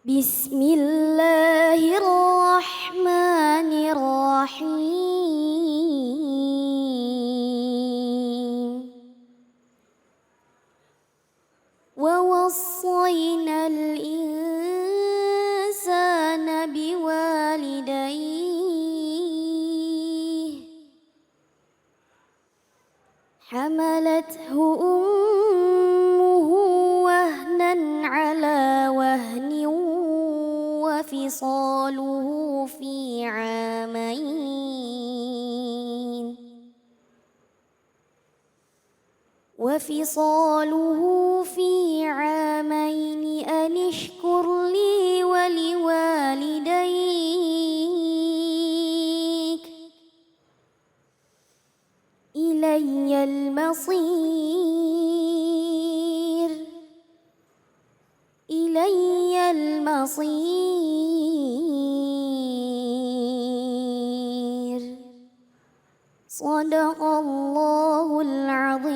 Bismillahirrahmanirrahim. Wa wassayna al-insana biwalidayhi hamalathu ummuhu wahnan ala wahnin wa fisaluhu fi 'amain أن اشكر لي ولوالديك إلي المصير Sadaqallahul azim.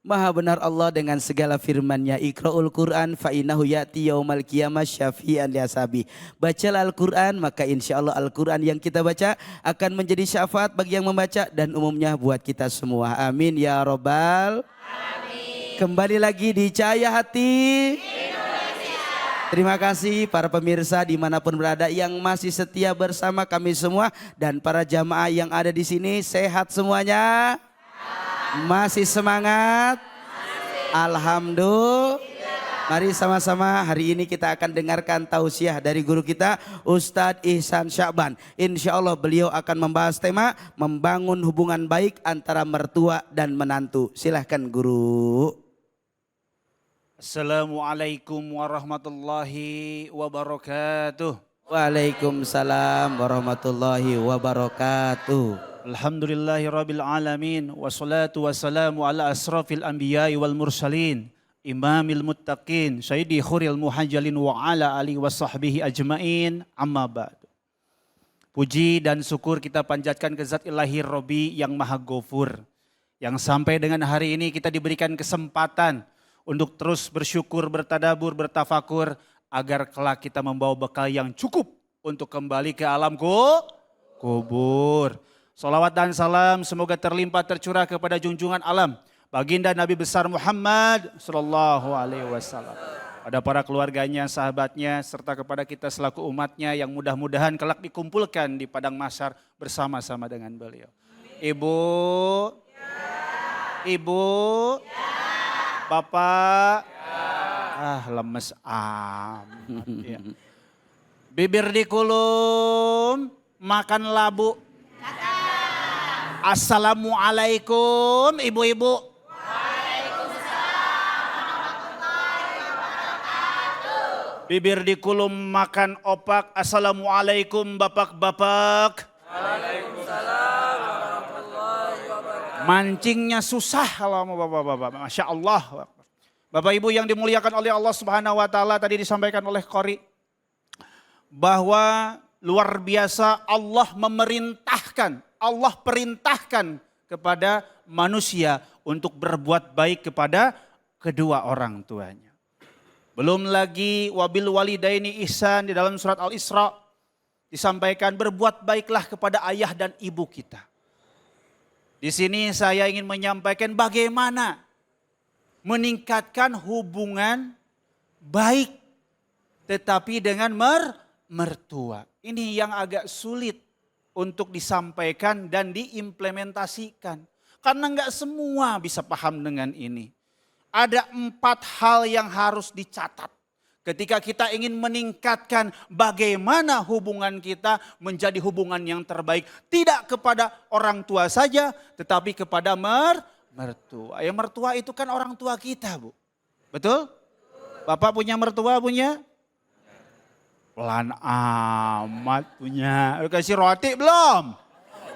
Maha benar Allah dengan segala firman-Nya. Iqra'ul Qur'an fa innahu ya'ti yaumal qiyamah syafi'an li ashabi. Bacalah Al-Qur'an, maka insyaallah Al-Qur'an yang kita baca akan menjadi syafaat bagi yang membaca dan umumnya buat kita semua. Amin ya robbal. Amin. Kembali lagi di Cahaya Hati Indonesia. Terima kasih para pemirsa dimanapun berada yang masih setia bersama kami semua dan para jamaah yang ada di sini, sehat semuanya. Masih semangat? Alhamdulillah. Mari sama-sama hari ini kita akan dengarkan tausiah dari guru kita Ustadz Ihsan Sya'ban. Insya Allah beliau akan membahas tema membangun hubungan baik antara mertua dan menantu. Silahkan guru. Assalamualaikum warahmatullahi wabarakatuh. Waalaikumsalam warahmatullahi wabarakatuh. Alhamdulillahirabbil alamin wassalatu wassalamu ala asrafil anbiya'i wal mursalin imamil muttaqin sayyidi khuril muhajjalin wa ala alihi washabbihi ajmain amma ba'd. Puji dan syukur kita panjatkan ke Zat Ilahi Robbi yang Maha Ghafur, yang sampai dengan hari ini kita diberikan kesempatan untuk terus bersyukur, bertadabur, bertafakur agar kelak kita membawa bekal yang cukup untuk kembali ke alam kubur. Salawat dan salam semoga terlimpah tercurah kepada junjungan alam baginda Nabi besar Muhammad sallallahu alaihi wasallam, pada para keluarganya, sahabatnya, serta kepada kita selaku umatnya yang mudah-mudahan kelak dikumpulkan di padang mahsyar bersama-sama dengan beliau. Ibu, Ibu, Bapak, lemes ya. Bibir dikulum, makan labu. Assalamualaikum ibu-ibu. Bibir dikulum makan opak. Assalamualaikum bapak-bapak. Waalaikumsalam warahmatullahi wabarakatuh. Mancingnya susah kalau mau bapak-bapak. Masya Allah. Bapak ibu yang dimuliakan oleh Allah Subhanahu wa taala, tadi disampaikan oleh Qori bahwa luar biasa Allah memerintahkan, Allah perintahkan kepada manusia untuk berbuat baik kepada kedua orang tuanya. Belum lagi wabil walidaini ihsan di dalam surat Al-Isra disampaikan berbuat baiklah kepada ayah dan ibu kita. Di sini saya ingin menyampaikan bagaimana meningkatkan hubungan baik tetapi dengan mertua. Ini yang agak sulit untuk disampaikan dan diimplementasikan. Karena enggak semua bisa paham dengan ini. Ada 4 hal yang harus dicatat. Ketika kita ingin meningkatkan bagaimana hubungan kita menjadi hubungan yang terbaik. Tidak kepada orang tua saja, tetapi kepada mertua. Ya, mertua itu kan orang tua kita, Bu. Betul? Bapak punya mertua, punya? Pelan amat punya. Kasih roti belum?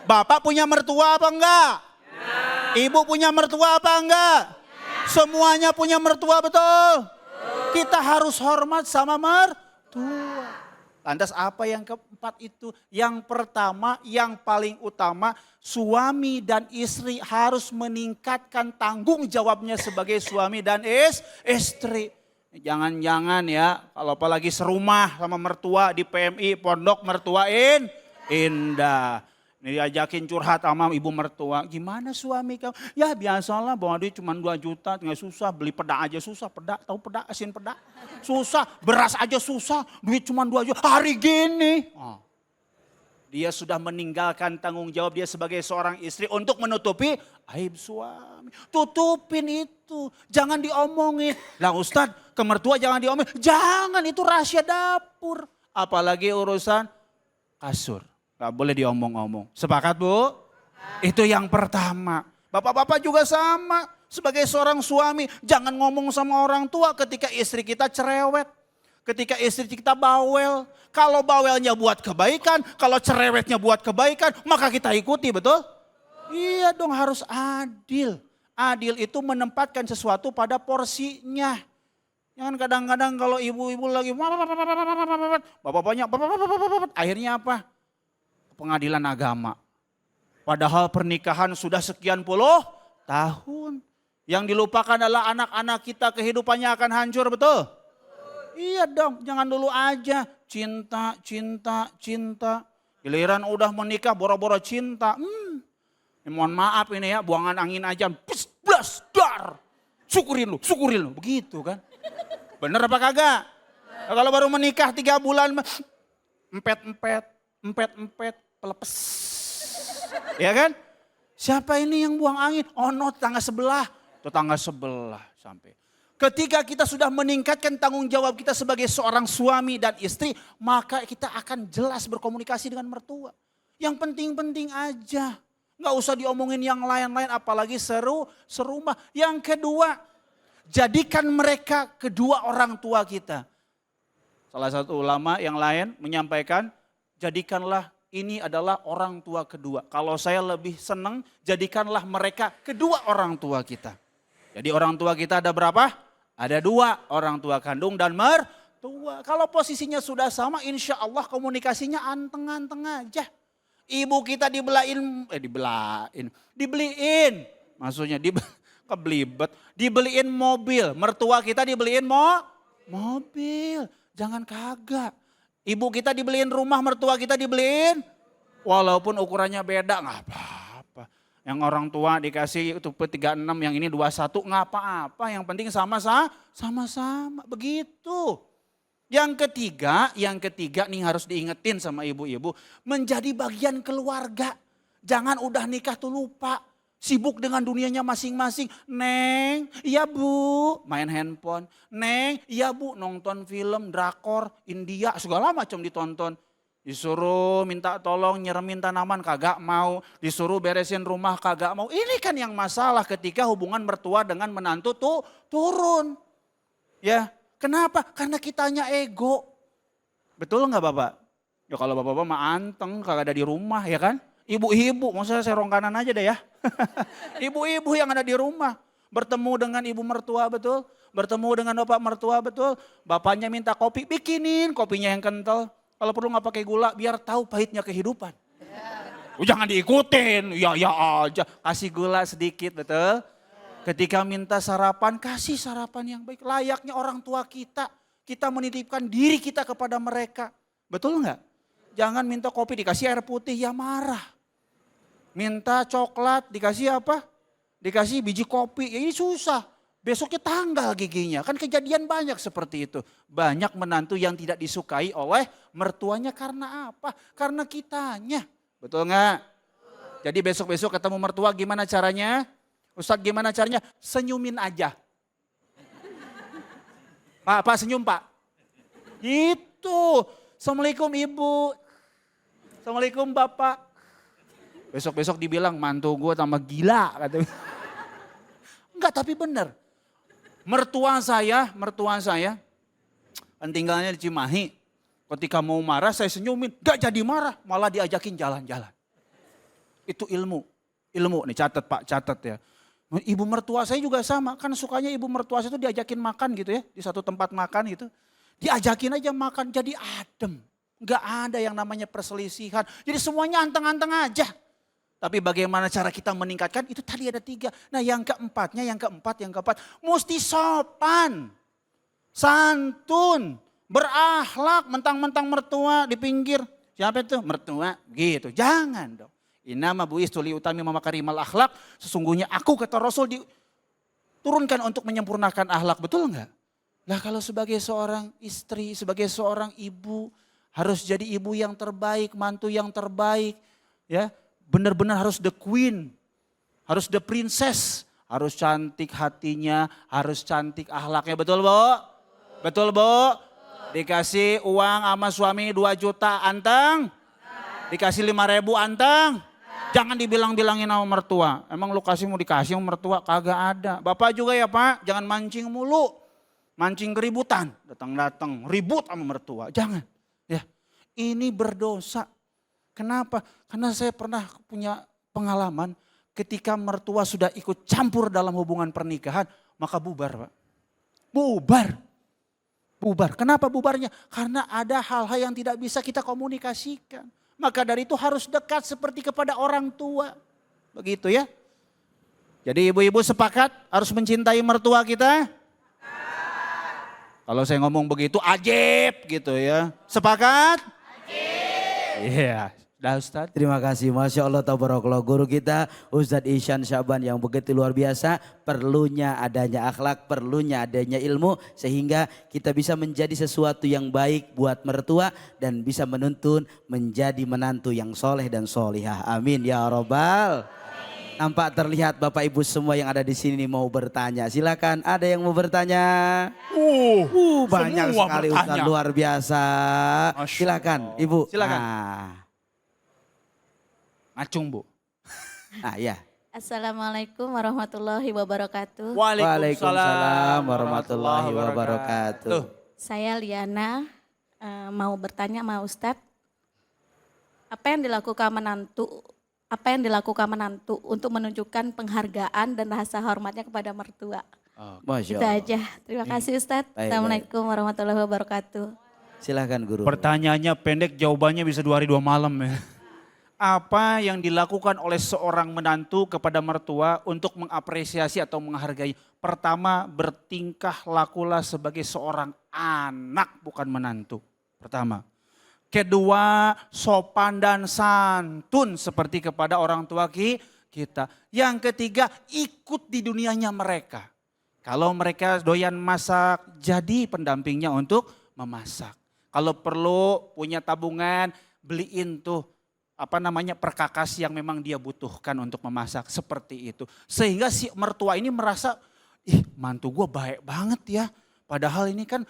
Bapak punya mertua apa enggak? Ibu punya mertua apa enggak? Semuanya punya mertua, betul? Kita harus hormat sama mertua. Lantas apa yang keempat itu? Yang pertama, yang paling utama, suami dan istri harus meningkatkan tanggung jawabnya sebagai suami dan istri. Jangan-jangan ya, kalau apalagi serumah sama mertua di PMI, pondok mertuain, indah. Ini diajakin curhat sama ibu mertua, gimana suami kamu? Ya biasalah bawa duit cuma 2 juta, nggak susah, beli peda aja susah, peda, tahu peda, asin peda. Susah, beras aja susah, duit cuma 2 juta, hari gini. Oh. Dia sudah meninggalkan tanggung jawab dia sebagai seorang istri untuk menutupi aib suami. Tutupin itu, jangan diomongin. Lah Ustadz, ke mertua jangan diomongin, jangan, itu rahasia dapur. Apalagi urusan kasur. Gak boleh diomong-omong. Sepakat Bu? Itu yang pertama. Bapak-bapak juga sama. Sebagai seorang suami, jangan ngomong sama orang tua ketika istri kita cerewet. Ketika istri kita bawel. Kalau bawelnya buat kebaikan, kalau cerewetnya buat kebaikan, maka kita ikuti, betul? Iya dong, harus adil. Adil itu menempatkan sesuatu pada porsinya. Jangan kadang-kadang kalau ibu-ibu lagi, bapak-bapaknya, akhirnya apa? Pengadilan agama. Padahal pernikahan sudah sekian puluh tahun. Yang dilupakan adalah anak-anak kita, kehidupannya akan hancur, betul? Iya dong, jangan dulu aja cinta, cinta, cinta. Giliran udah menikah boro-boro cinta. Mohon maaf ini ya, buangan angin aja. Blas, dar. Syukurin lu. Begitu kan. Bener apa kagak? Nah, kalau baru menikah 3 bulan, empet, pelepes. Ya kan? Siapa ini yang buang angin? Oh no, tetangga sebelah. Tetangga sebelah sampai. Ketika kita sudah meningkatkan tanggung jawab kita sebagai seorang suami dan istri, maka kita akan jelas berkomunikasi dengan mertua. Yang penting-penting aja. Nggak usah diomongin yang lain-lain, apalagi serumah. Yang kedua, jadikan mereka kedua orang tua kita. Salah satu ulama yang lain menyampaikan, jadikanlah ini adalah orang tua kedua. Kalau saya lebih senang, jadikanlah mereka kedua orang tua kita. Jadi orang tua kita ada berapa? Ada 2, orang tua kandung dan mertua. Kalau posisinya sudah sama, insya Allah komunikasinya anteng-anteng aja. Ibu kita dibeliin. Maksudnya keblibet. Dibeliin mobil, mertua kita dibeliin mobil. Jangan kagak. Ibu kita dibeliin rumah, mertua kita dibeliin. Walaupun ukurannya beda, nggak apa-apa. Yang orang tua dikasih itu 36, yang ini 21, nggak apa-apa. Yang penting sama-sama. Begitu. Yang ketiga nih harus diingetin sama ibu-ibu. Menjadi bagian keluarga. Jangan udah nikah tuh lupa. Sibuk dengan dunianya masing-masing. Neng, iya bu, main handphone. Neng, iya bu, nonton film, drakor, India, segala macam ditonton. Disuruh minta tolong nyeremin tanaman, kagak mau. Disuruh beresin rumah, kagak mau. Ini kan yang masalah ketika hubungan mertua dengan menantu tuh turun. Ya, kenapa? Karena kitanya ego. Betul nggak Bapak? Ya kalau Bapak-bapak mah anteng, kagak ada di rumah ya kan? Ibu-ibu, maksudnya serong kanan aja deh ya. Ibu-ibu yang ada di rumah. Bertemu dengan ibu mertua betul. Bertemu dengan bapak mertua betul. Bapaknya minta kopi, bikinin kopinya yang kental. Kalau perlu gak pakai gula, biar tahu pahitnya kehidupan. Jangan diikutin, ya aja. Kasih gula sedikit betul. Ketika minta sarapan, kasih sarapan yang baik. Layaknya orang tua kita. Kita menitipkan diri kita kepada mereka. Betul nggak? Jangan minta kopi dikasih air putih, ya marah. Minta coklat, dikasih apa? Dikasih biji kopi, ya ini susah. Besoknya tanggal giginya, kan kejadian banyak seperti itu. Banyak menantu yang tidak disukai oleh mertuanya karena apa? Karena kitanya, betul nggak? Jadi besok-besok ketemu mertua gimana caranya? Ustadz gimana caranya? Senyumin aja. Pak senyum pak. Itu, Assalamualaikum ibu. Assalamualaikum bapak. Besok-besok dibilang mantu gue tambah gila. Enggak tapi benar. Mertua saya kan tinggalnya di Cimahi. Ketika mau marah saya senyumin. Gak jadi marah, malah diajakin jalan-jalan. Itu ilmu nih catat pak, catat ya. Ibu mertua saya juga sama, kan sukanya ibu mertua saya itu diajakin makan gitu ya. Di satu tempat makan gitu. Diajakin aja makan jadi adem. Nggak ada yang namanya perselisihan. Jadi semuanya anteng-anteng aja. Tapi bagaimana cara kita meningkatkan, itu tadi ada 3. Nah yang keempat, mesti sopan, santun, berakhlak, mentang-mentang mertua di pinggir. Siapa itu? Mertua, gitu. Jangan dong. Innama bu'istu liutami makarimal akhlak. Sesungguhnya aku, kata Rasul, diturunkan untuk menyempurnakan akhlak. Betul enggak? Lah kalau sebagai seorang istri, sebagai seorang ibu, harus jadi ibu yang terbaik, mantu yang terbaik. Ya, benar-benar harus the queen, harus the princess. Harus cantik hatinya, harus cantik akhlaknya. Betul Bu? Betul Bu? Dikasih uang sama suami 2 juta anteng? Dikasih 5.000 anteng? Jangan dibilang-bilangin sama mertua. Emang lu kasih mau dikasih sama mertua? Kagak ada. Bapak juga ya Pak, jangan mancing mulu. Mancing keributan. Datang-datang ribut sama mertua. Jangan. Ya, ini berdosa. Kenapa? Karena saya pernah punya pengalaman ketika mertua sudah ikut campur dalam hubungan pernikahan, maka bubar Pak. Bubar. Bubar. Kenapa bubarnya? Karena ada hal-hal yang tidak bisa kita komunikasikan. Maka dari itu harus dekat seperti kepada orang tua. Begitu ya. Jadi ibu-ibu sepakat harus mencintai mertua kita? Kalau saya ngomong begitu ajib gitu ya. Sepakat? Ajib. Iya. Dah Ustaz. Terima kasih, Masya Allah, tabarakallah. Guru kita Ustadz Ihsan Syaban yang begitu luar biasa. Perlunya adanya akhlak, perlunya adanya ilmu. Sehingga kita bisa menjadi sesuatu yang baik buat mertua. Dan bisa menuntun menjadi menantu yang soleh dan solihah. Amin ya Rabbal. Nampak terlihat Bapak Ibu semua yang ada di sini mau bertanya. Silakan, ada yang mau bertanya? Banyak sekali Ustaz, luar biasa. Silakan Ibu. Silakan. Acung Bu. Ah ya. Assalamualaikum warahmatullahi wabarakatuh. Waalaikumsalam warahmatullahi wabarakatuh. Saya Liana, mau bertanya sama Ustadz, apa yang dilakukan menantu untuk menunjukkan penghargaan dan rasa hormatnya kepada mertua? Masya Itu Allah. aja. Terima kasih Ustadz. Baik, Assalamualaikum warahmatullahi wabarakatuh. Silakan Guru. Pertanyaannya pendek, jawabannya bisa 2 hari 2 malam ya. Apa yang dilakukan oleh seorang menantu kepada mertua untuk mengapresiasi atau menghargai? Pertama, bertingkah lakulah sebagai seorang anak bukan menantu. Pertama. Kedua, sopan dan santun seperti kepada orang tua kita. Yang ketiga, ikut di dunianya mereka. Kalau mereka doyan masak, jadi pendampingnya untuk memasak. Kalau perlu punya tabungan, beliin tuh perkakas yang memang dia butuhkan untuk memasak, seperti itu. Sehingga si mertua ini merasa, mantu gue baik banget ya. Padahal ini kan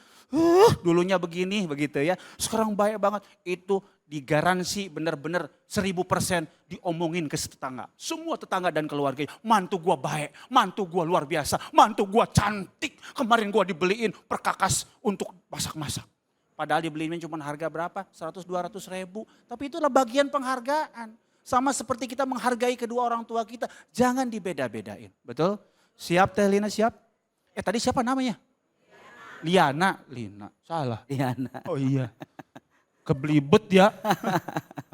dulunya begini begitu ya. Sekarang baik banget. Itu digaransi benar-benar 1000% diomongin ke tetangga. Semua tetangga dan keluarga, mantu gue baik, mantu gue luar biasa, mantu gue cantik. Kemarin gue dibeliin perkakas untuk masak-masak. Padahal dibeliinnya cuma harga berapa? 100-200 ribu. Tapi itulah bagian penghargaan. Sama seperti kita menghargai kedua orang tua kita. Jangan dibeda-bedain. Betul? Siap Teh Lina, siap? Tadi siapa namanya? Liana. Lina, salah. Liana. Oh iya. Keblibet ya.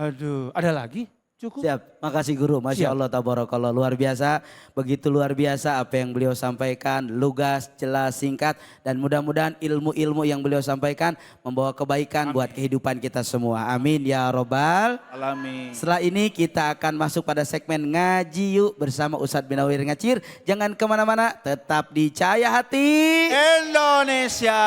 Aduh, ada lagi? Cukup. Siap, makasih Guru. Masya Allah, tabarakallah, luar biasa. Begitu luar biasa apa yang beliau sampaikan. Lugas, jelas, singkat. Dan mudah-mudahan ilmu-ilmu yang beliau sampaikan membawa kebaikan buat kehidupan kita semua. Amin ya Robbal Alamin. Setelah ini kita akan masuk pada segmen Ngaji Yuk bersama Ustadz Binawir Ngacir. Jangan kemana-mana, tetap di Cahaya Hati Indonesia.